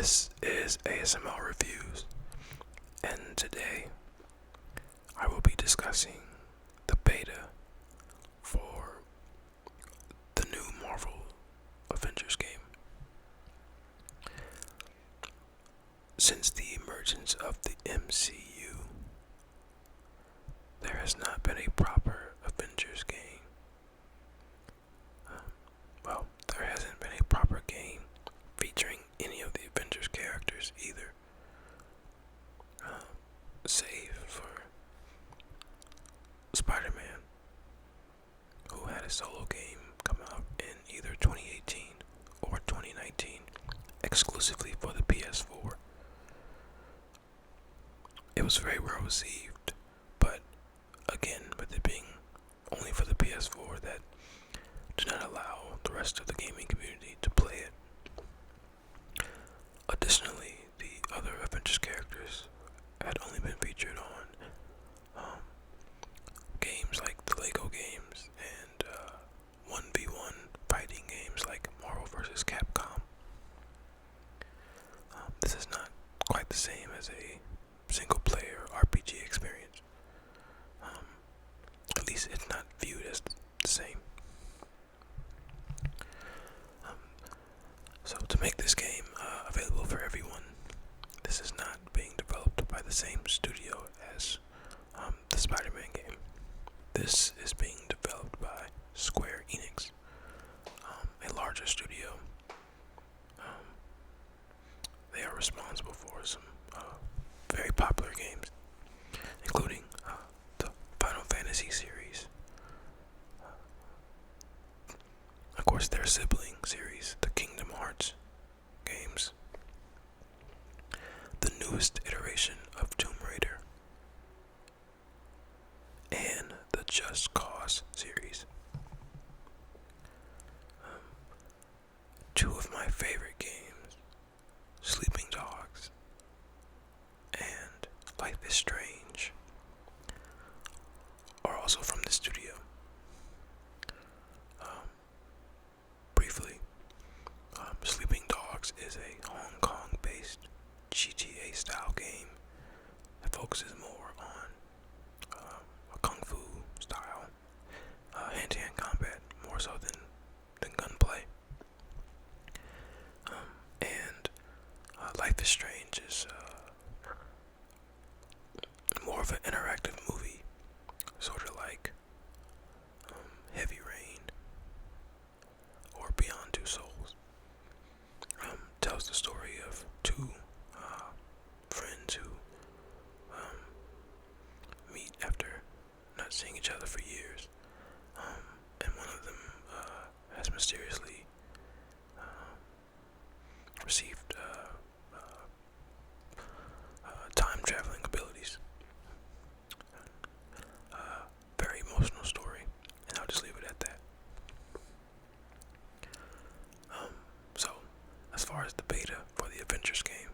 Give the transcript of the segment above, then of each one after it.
This is ASMR Reviews, and today I will be discussing the beta for the new Marvel Avengers game. Since the emergence of the MCU, there has not been a proper Avengers game. There hasn't been a proper game featuring any of the Avengers characters either, save for Spider-Man, who had a solo game come out in either 2018 or 2019, exclusively for the PS4. It was very well received, but again, with it being only for the PS4, that did not allow the rest of the gaming community to play it. Additionally, the other Avengers characters had only been featured on games like the Lego games and 1v1 fighting games like Marvel vs. Capcom. This is not quite the same as a single player RPG experience. At least it's not viewed as the same. So to make this game available for everyone, this is not being developed by the same studio as the Spider-Man game. This is being developed by Square Enix, a larger studio. They are responsible for some very popular games, including the Final Fantasy series. Of course, their sibling series, the Kingdom Hearts games, the newest iteration of Tomb Raider, and the Just Cause series. Two of my favorite games, Sleeping Dogs and Life is Strange, are also from the studio. Briefly, Sleeping Dogs is a Hong Kong-based GTA style game that focuses more on a kung fu style, hand-to-hand combat, more so than gunplay. And Life is Strange is more of an interactive movie, sort of like Heavy Rain or Beyond Two Souls. Tells the story of two friends who meet after not seeing each other for years, and one of them has mysteriously received time traveling abilities. Very emotional story, and I'll just leave it at that. So, as far as the beta for the Avengers game,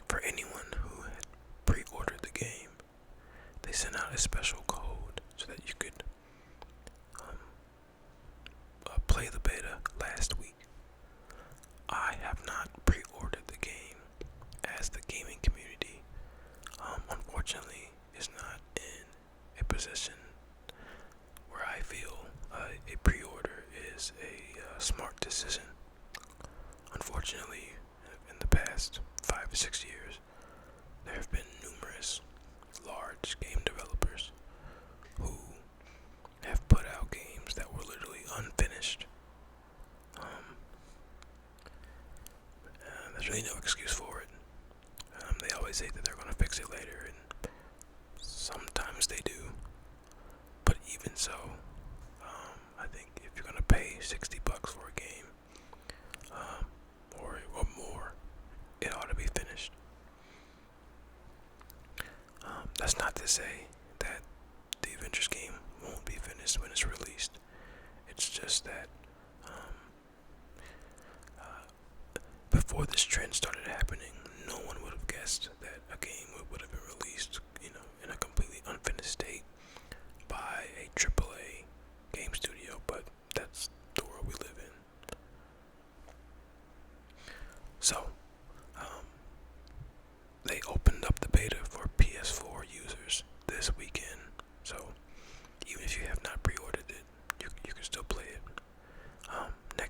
for anyone who had pre-ordered the game, they sent out a special code so that you could play the beta last week. I have not pre-ordered the game, as the gaming community, unfortunately, is not in a position where I feel a pre-order is a smart decision. Unfortunately, in the past 5 or 6 years, there have been numerous large game developers who have put out games that were literally unfinished. There's really no excuse for it. They always say that they're going to fix it later, and sometimes they do. But even so, I think if you're going to pay $60 for a game, or more, it ought to be finished. That's not to say that the Avengers game won't be finished when it's released. It's just that before this trend started happening, no one would have guessed that a game would have been released, in a completely unfinished state by a AAA game studio. But that's the world we live in. So,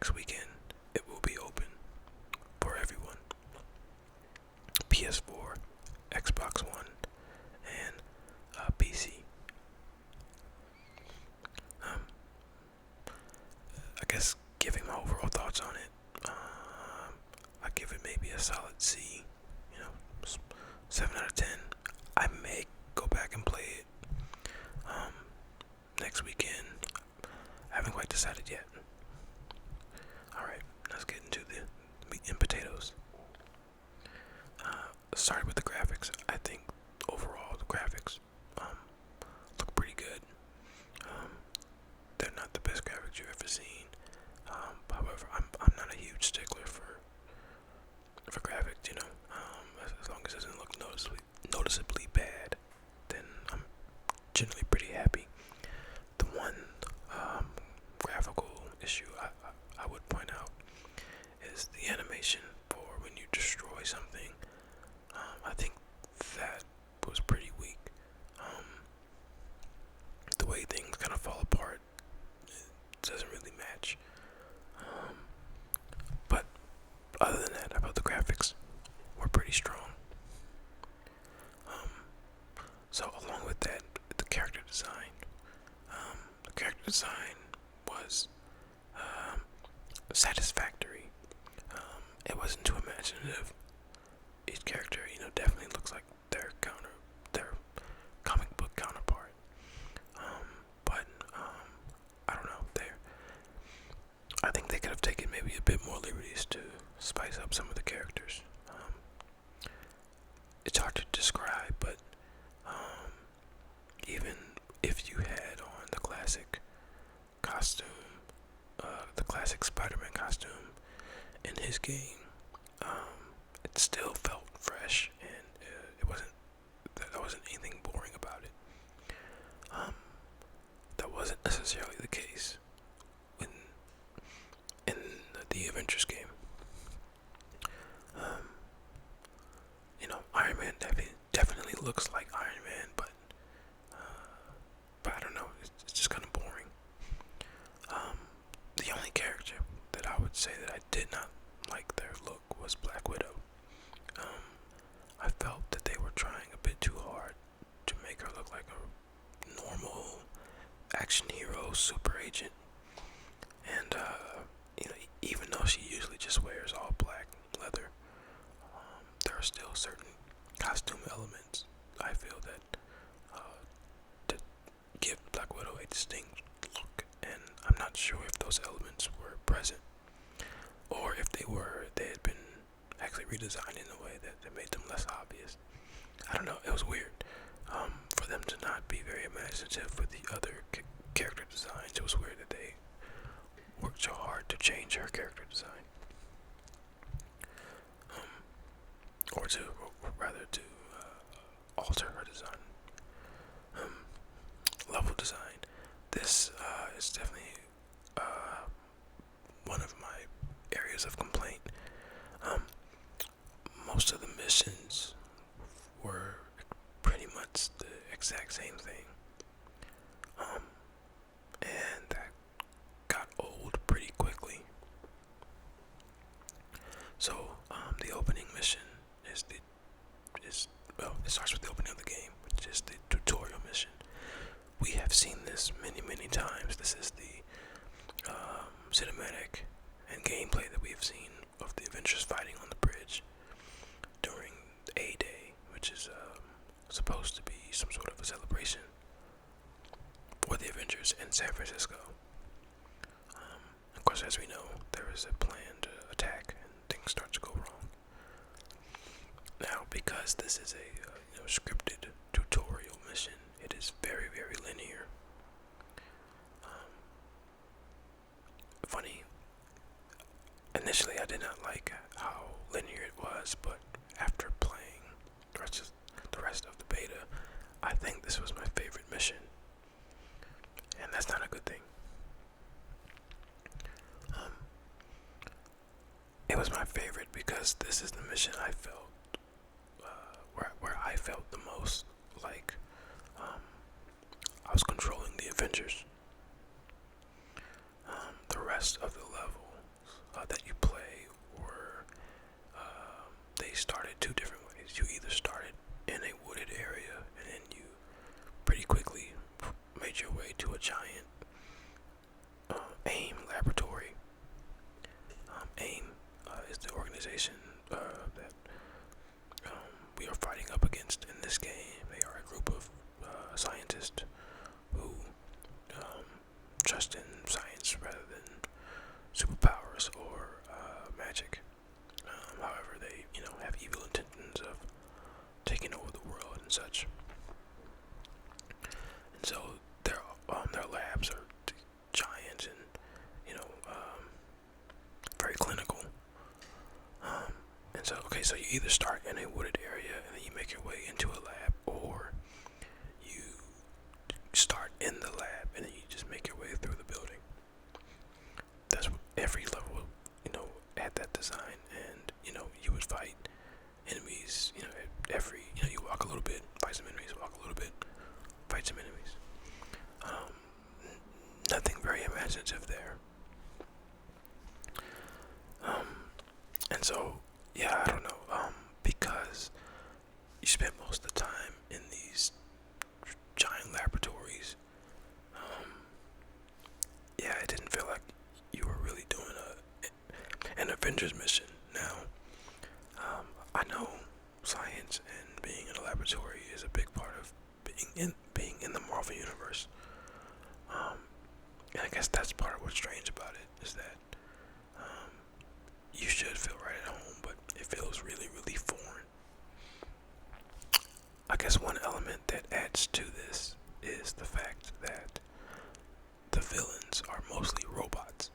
next weekend it will be open for everyone. PS4, Xbox One, and PC. I guess giving my overall thoughts on it, I give it maybe a solid C. 7 out of 10. I may go back and play it next weekend. I haven't quite decided yet. Alright, let's get into the meat and potatoes. Started with the graphics. I think overall the graphics look pretty good. They're not the best graphics you've ever seen. However, I'm not a huge stickler for graphics. As long as it doesn't look noticeably bad, then I'm generally pretty happy. The one graphical issue I would point out is the animation for when you destroy something. I think that was pretty weak. The way things kind of fall apart, it doesn't really match. But other than that, I thought the graphics were pretty strong. So along with that, the character design. The character design was satisfactory. It wasn't too imaginative. Each character, definitely looks like their comic book counterpart. But I don't know. I think they could have taken maybe a bit more liberties to spice up some of the characters. It's hard to describe, but even if you had on the classic costume, the classic Spider-Man costume in his game, it still felt fresh, and there wasn't anything boring about it. That wasn't necessarily the case in the Avengers game. Iron Man definitely looks like Iron Man, but I don't know, it's just kind of boring. The only character that I would say that I did not like their look was Black Widow. I felt that they were trying a bit too hard to make her look like a normal action hero, super agent. And, even though she usually just wears all black leather, there are still certain costume elements I feel that give Black Widow a distinct look, and I'm not sure if those elements were present, or if they had been actually redesigned in a way that made them less obvious. I don't know, it was weird. For them to not be very imaginative with the other character designs, it was weird that they worked so hard to change her character design. Or rather to alter her design. Level design. This is definitely one of my areas of complaint. Most of the missions were pretty much the exact same thing. And that got old pretty quickly. So the opening mission it starts with the opening of the game, which is the tutorial mission. We have seen this many times. This is the cinematic and gameplay that we have seen of the Avengers fighting on the bridge during A-Day, which is supposed to be some sort of a celebration for the Avengers in San Francisco. Of course, as we know, there is a planned attack and things start to go wrong. Now, because this is a scripted tutorial mission, it is very linear. Funny, initially I did not like how linear it was, but after playing the rest of the beta, I think this was my favorite mission, and that's not a good thing. It was my favorite because this is the mission I felt where I felt the most like I was controlling the Avengers. The rest of the level you either started in a wooded area and then you pretty quickly made your way to a giant AIM laboratory. AIM is the organization that we are fighting up against in this game. They are a group of scientists who trust in science rather than superpowers or magic. However, they have evil intentions of taking over the world and such. And so their labs are giant and very clinical. And so so you either start in a wooded area and then you make your way into a lab, or you start in the lab and then you just make your way through the building. That's what every level had that design, and you would fight enemies. Every you walk a little bit, fight some enemies, walk a little bit, fight some enemies. Nothing very imaginative there. And so I don't know. Because you spend most of the time in these giant laboratories. It didn't feel like you were really doing an Avengers mission. Now, I know science and being in a laboratory is a big part of being in the Marvel universe. And I guess that's part of what's strange about it, is that you should feel right at home, but it feels really, really foreign. I guess one element that adds to this is the fact that the villains are mostly robots.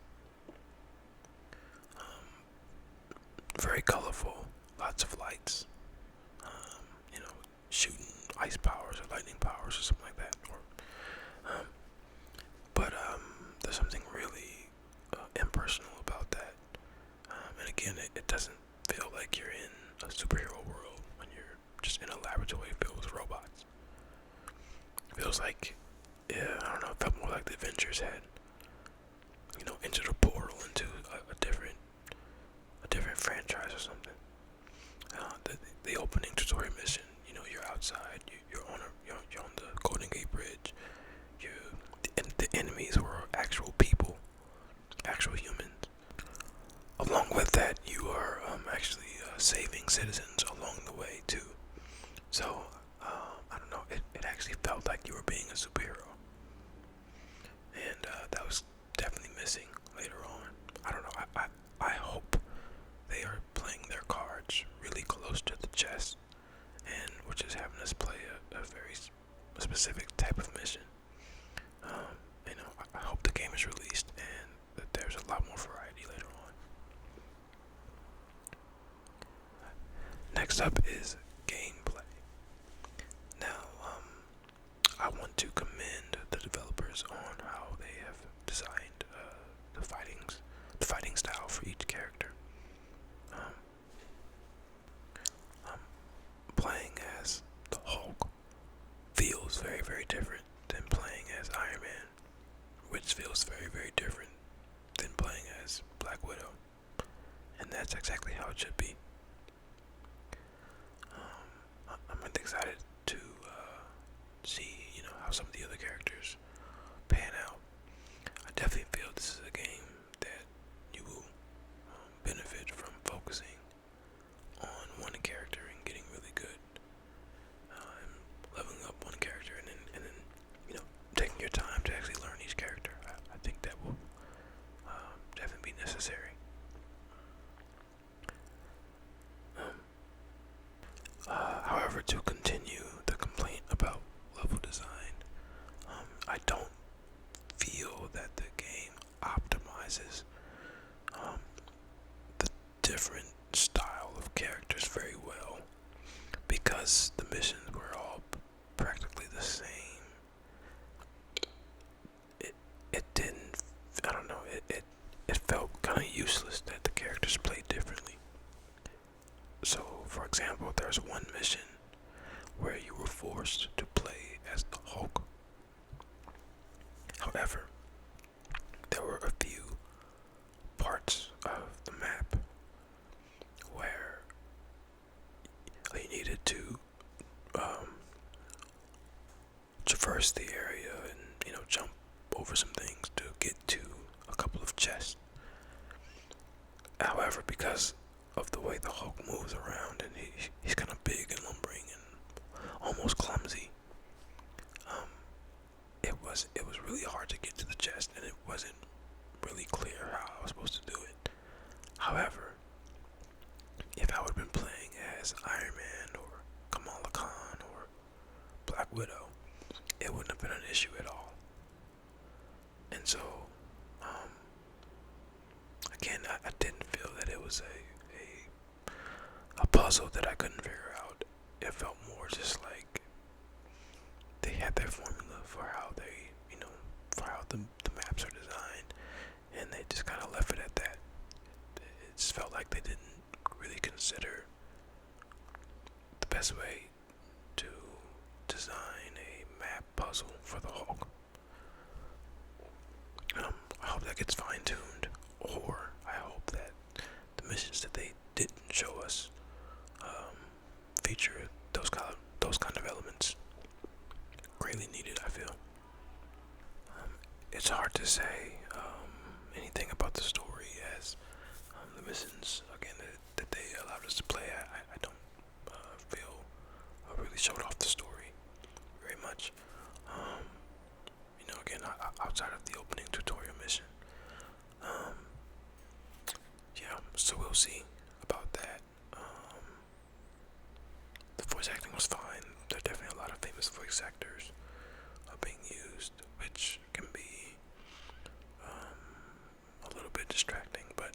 Very colorful, lots of lights, shooting ice powers or lightning powers or something like that. But there's something really impersonal about that. And again, it doesn't feel like you're in a superhero world when you're just in a laboratory filled with robots. It feels like, I don't know, it felt more like the Avengers had, entered a portal into a different franchise or something. The opening tutorial mission, you're outside, you're on the Golden Gate Bridge. The enemies were actual people, actual humans. Along with that, you are actually saving citizens along the way too. So I don't know. It actually felt like you were being a superhero, and that was definitely missing later on. I don't know. I hope they are playing their cards really close to the chest, and we're just having us play a very specific type of mission. I hope the game is released and that there's a lot more variety later on. Next up is gameplay. Now, I want to commend the developers on how they have designed the fighting style for each character. Playing as the Hulk feels very, very different than playing as Iron Man, which feels very, very different than playing as Black Widow, and that's exactly how it should be. I'm really excited to see, how some of the other characters pan out. I definitely feel this is a game that you will benefit from focusing on one character and getting really good, and leveling up one character, and then taking your time to actually learn each character. I think that will definitely be necessary. However, to continue the complaint about level design, I don't feel that the game optimizes the different style of characters very well, because the missions were all practically the same. It didn't, I don't know, it felt kind of useless that the characters played differently. So, for example, there's one mission where you were forced to play as the Hulk. However, there were a few parts of the map where you needed However, because of the way the Hulk moves around, and he's kind of big and lumbering and almost clumsy, um, it was really hard to get to the chest, and it wasn't really clear how I was supposed to do it. However, if I would have been playing as Iron Man or Kamala Khan or Black Widow, it wouldn't have been an issue at all. And so, um, again, I didn't feel that it was a puzzle that I couldn't figure out. It felt more just like they had their formula for how they, for how the maps are designed, and they just kind of left it at that. It just felt like they didn't really consider the best way to design a map puzzle for the Hulk. I hope that gets fine-tuned, or I hope that the missions that they didn't show us feature those kind of elements. Greatly needed, I feel. It's hard to say anything about the story, as the missions, again, that they allowed us to play. I don't feel really showed off the story very much. Again, outside of the opening tutorial mission. Yeah, so we'll see about that. The voice acting was fine. There are definitely a lot of famous voice actors being used, which can be a little bit distracting, but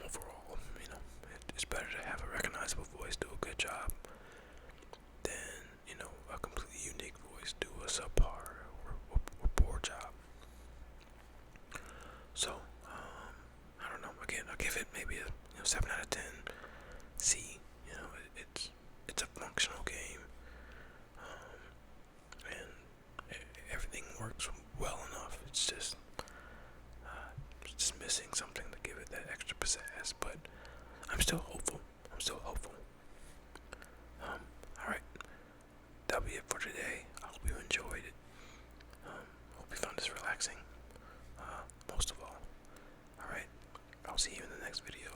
overall, it's better to have a recognizable voice do a good job than, a completely unique voice do a subpar or poor job. So, I don't know. Again, I'll give it maybe a 7 out of 10. C. It's a functional game, and everything works well enough. It's just missing something to give it that extra pizzazz. But I'm still hopeful. All right. That'll be it for today. I hope you enjoyed it. Hope you found this relaxing. Most of all. Alright. I'll see you in the next video.